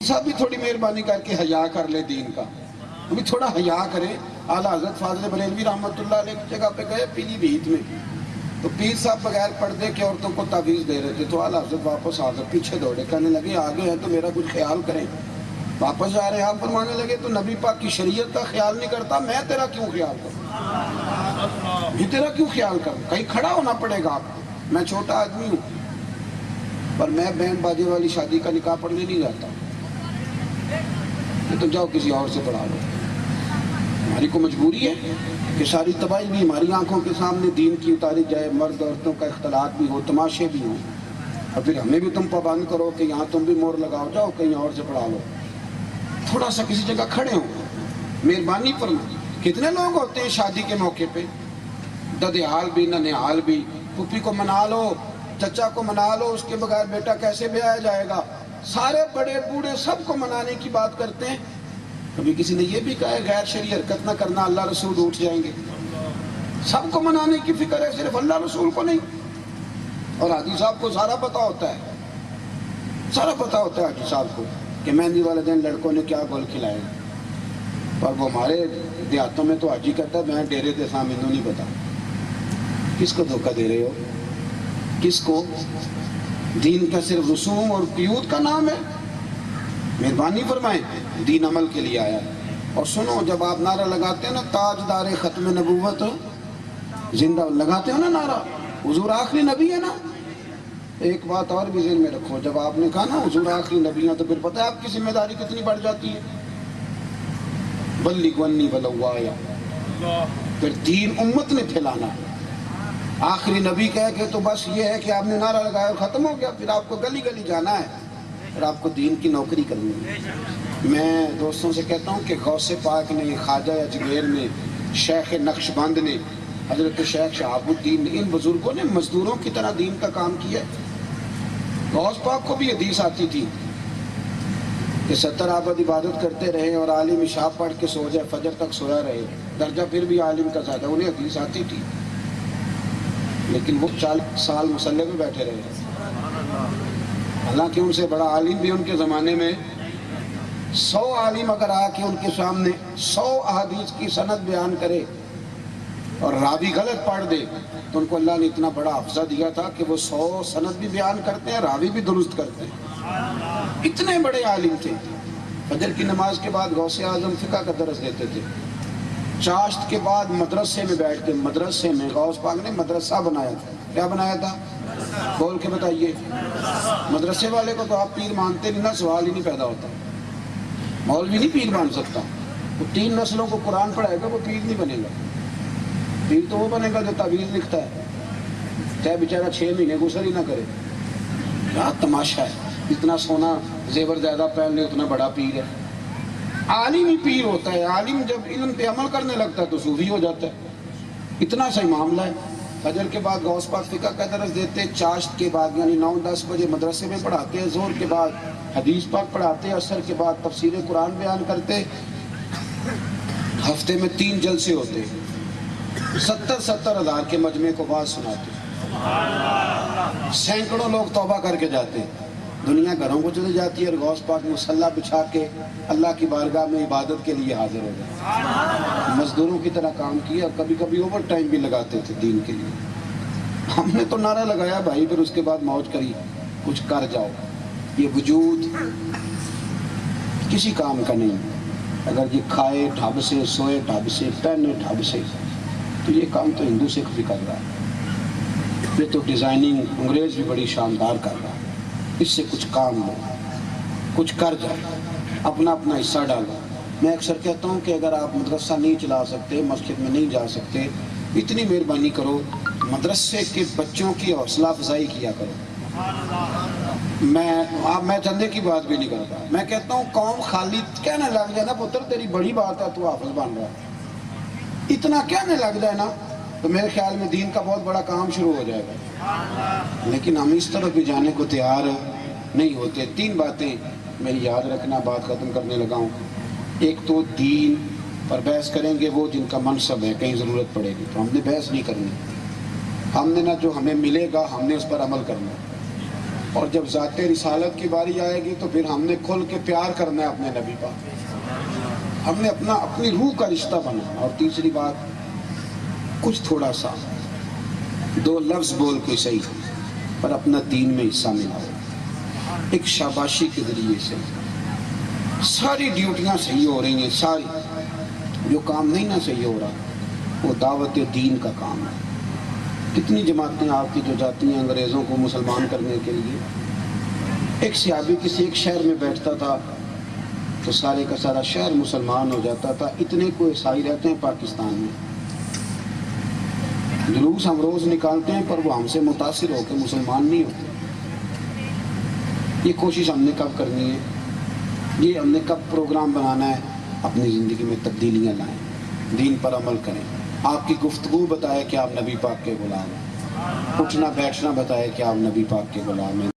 صاحب بھی تھوڑی مہربانی کر کے حیا کر لے دین کا، ابھی تھوڑا حیا کرے۔ اعلیٰ حضرت فاضل بریلوی رحمۃ اللہ علیہ کی جگہ پہ گئے پیلی بھیت میں، تو پیر صاحب بغیر پردے کے عورتوں کو تعویذ دے رہے تھے، تو اعلیٰ حضرت واپس آ کر پیچھے دوڑے، کہنے لگے آگے ہیں تو میرا کچھ خیال کریں۔ واپس جا رہے ہیں، آپ فرمانے لگے تو نبی پاک کی شریعت کا خیال نہیں کرتا، میں تیرا کیوں خیال کروں؟ میں تیرا کیوں خیال کروں؟ کہیں کھڑا ہونا پڑے گا آپ کو، میں چھوٹا آدمی ہوں، پر میں بینڈ باجے والی شادی کا نکاح پڑھنے نہیں جاتا، تو جاؤ کسی اور سے پڑھا لو۔ ہماری کو مجبوری ہے کہ ساری تباہی بھی ہماری آنکھوں کے سامنے دین کی اتاری جائے، مرد عورتوں کا اختلاط بھی ہو، تماشے بھی ہوں، اور پھر ہمیں بھی تم پابند کرو کہ یہاں تم بھی مور لگاؤ، جاؤ کہیں اور سے پڑھا لو۔ تھوڑا سا کسی جگہ کھڑے ہوں، مہربانی فرمائیں۔ کتنے لوگ ہوتے ہیں شادی کے موقع پہ، ددیال بھی ننیال بھی، پھوپھی کو منا لو، چچا کو منا لو، اس کے بغیر بیٹا کیسے بیایا جائے گا، سارے بڑے بوڑھے سب کو منانے کی بات کرتے ہیں۔ کبھی کسی نے یہ بھی کہا ہے غیر شرعی حرکت نہ کرنا، اللہ رسول اٹھ جائیں گے۔ سب کو منانے کی فکر ہے، صرف اللہ رسول کو نہیں۔ اور حاجی صاحب کو سارا پتہ ہوتا ہے، سارا پتہ ہوتا ہے حاجی صاحب کو کہ مہندی والے دن لڑکوں نے کیا گل کھلائے، پر وہ ہمارے دیہاتوں میں تو حاجی کہتا ہے میں ڈیرے دے سامنے نہیں پتا۔ کس کو دھوکہ دے رہے ہو؟ کس کو؟ دین کا صرف رسوم اور قیود کا نام ہے؟ مہربانی فرمائیں، دین عمل کے لیے آیا ہے۔ اور سنو، جب آپ نعرہ لگاتے ہیں نا تاجدار ختم نبوت زندہ، لگاتے ہو نا نعرہ، حضور آخری نبی ہے نا، ایک بات اور بھی ذہن میں رکھو، جب آپ نے کہا نا حضور آخری نبی ہے تو پھر پتہ ہے آپ کی ذمہ داری کتنی بڑھ جاتی ہے۔ بلغ عنی ولو آیا، پھر دین امت نے پھیلانا۔ آخری نبی کہہ کے تو بس یہ ہے کہ آپ نے نعرہ لگایا اور ختم ہو گیا، پھر آپ کو گلی گلی جانا ہے اور آپ کو دین کی نوکری کرنی ہے۔ میں دوستوں سے کہتا ہوں کہ غوث پاک نے، خواجہ اجمیر نے، شیخ نقشبند نے، حضرت شیخ شہاب الدین نے، ان بزرگوں نے مزدوروں کی طرح دین کا کام کیا ہے۔ غوث پاک کو بھی حدیث آتی تھی کہ 70 عابد عبادت کرتے رہے اور عالم عشاء پڑھ کے سو جائے، فجر تک سویا رہے، درجہ پھر بھی عالم کا زیادہ، انہیں حدیث آتی تھی، لیکن وہ 40 سال مصلی پہ بیٹھے رہے۔ حالانکہ ان سے بڑا عالم بھی ان کے زمانے میں 100 عالم اگر آ کے ان کے سامنے 100 احادیث کی سند بیان کرے اور راوی غلط پڑھ دے تو ان کو اللہ نے اتنا بڑا حفظہ دیا تھا کہ وہ 100 سند بھی بیان کرتے ہیں، راوی بھی درست کرتے ہیں، اتنے بڑے عالم تھے۔ فجر کی نماز کے بعد غوث اعظم فقہ کا درس دیتے تھے، چاشت کے بعد مدرسے میں بیٹھ کے، مدرسے میں غوث پاک نے مدرسہ بنایا تھا۔ کیا بنایا تھا؟ بول کے بتائیے۔ مدرسے والے کو تو آپ پیر مانتے نہیں نا، سوال ہی نہیں پیدا ہوتا۔ مولوی نہیں پیر مان سکتا، وہ 3 نسلوں کو قرآن پڑھائے گا، وہ پیر نہیں بنے گا۔ پیر تو وہ بنے گا جو تعویذ لکھتا ہے، چاہے بیچارہ 6 مہینے غسل ہی نہ کرے۔ کیا تماشا ہے، اتنا سونا زیور زیادہ پہن لے اتنا بڑا پیر ہے۔ عالم ہی پیر ہوتا ہے، عالم جب علم پہ عمل کرنے لگتا ہے تو صوفی ہو جاتا ہے۔ اتنا سا معاملہ ہے۔ فجر کے بعد غوث پاک فقہ کا درس دیتے، چاشت کے بعد یعنی 9-10 بجے مدرسے میں پڑھاتے، ظہر کے بعد حدیث پاک پڑھاتے، عصر کے بعد تفسیر قرآن بیان کرتے۔ ہفتے میں 3 جلسے ہوتے، 70 ہزار کے مجمع کو واعظ سناتے، سینکڑوں لوگ توبہ کر کے جاتے، دنیا گھروں کو چلی جاتی ہے اور غوث پاک مصلی بچھا کے اللہ کی بارگاہ میں عبادت کے لیے حاضر ہو گئے۔ مزدوروں کی طرح کام کیا، کبھی کبھی اوور ٹائم بھی لگاتے تھے دین کے لیے۔ ہم نے تو نعرہ لگایا بھائی، پھر اس کے بعد موج کری، کچھ کر جاؤ۔ یہ وجود کسی کام کا نہیں، اگر یہ کھائے ڈھب سے، سوئے ڈھب سے، پہنے ڈھب سے، تو یہ کام تو ہندو سکھ بھی کر رہا ہے۔ یہ تو ڈیزائننگ انگریز بھی بڑی شاندار کر رہا ہے۔ اس سے کچھ کام لو، کچھ کر جاؤ، اپنا اپنا حصہ ڈالو۔ میں اکثر کہتا ہوں کہ اگر آپ مدرسہ نہیں چلا سکتے، مسجد میں نہیں جا سکتے، اتنی مہربانی کرو مدرسے کے بچوں کی حوصلہ افزائی کیا کرو۔ میں چندے کی بات بھی نہیں کرتا، میں کہتا ہوں قوم خالی کہنے لگ جائے نا پتر تیری بڑی بات ہے تو حافظ بن رہا ہے، اتنا کہنے لگ جائے نا تو میرے خیال میں دین کا بہت بڑا کام شروع ہو جائے گا۔ لیکن ہم اس طرف بھی جانے کو تیار نہیں ہوتے۔ 3 باتیں میری یاد رکھنا، بات ختم کرنے لگا ہوں۔ ایک تو دین پر بحث کریں گے وہ جن کا منصب ہے، کہیں ضرورت پڑے گی تو ہم نے بحث نہیں کرنی، ہم نے نہ جو ہمیں ملے گا ہم نے اس پر عمل کرنا۔ اور جب ذات رسالت کی باری آئے گی تو پھر ہم نے کھل کے پیار کرنا ہے اپنے نبی پاک، ہم نے اپنی روح کا رشتہ بنانا۔ اور تیسری بات، کچھ تھوڑا سا 2 لفظ بول کے صحیح پر اپنا دین میں حصہ ملاؤ، ایک شاباشی کے ذریعے سے۔ ساری ڈیوٹیاں صحیح ہو رہی ہیں، ساری، جو کام نہیں نہ صحیح ہو رہا وہ دعوت دین کا کام ہے۔ کتنی جماعتیں آپ کی جو جاتی ہیں انگریزوں کو مسلمان کرنے کے لیے۔ ایک صحابی کسی ایک شہر میں بیٹھتا تھا تو سارے کا سارا شہر مسلمان ہو جاتا تھا، اتنے کو عیسائی رہتے ہیں پاکستان میں۔ جلوس ہم روز نکالتے ہیں پر وہ ہم سے متاثر ہو کے مسلمان نہیں ہوتے۔ یہ کوشش ہم نے کب کرنی ہے، یہ ہم نے کب پروگرام بنانا ہے، اپنی زندگی میں تبدیلیاں لائیں، دین پر عمل کریں۔ آپ کی گفتگو بتائے کہ آپ نبی پاک کے غلام ہیں، اٹھنا بیٹھنا بتائے کہ آپ نبی پاک کے غلام ہیں۔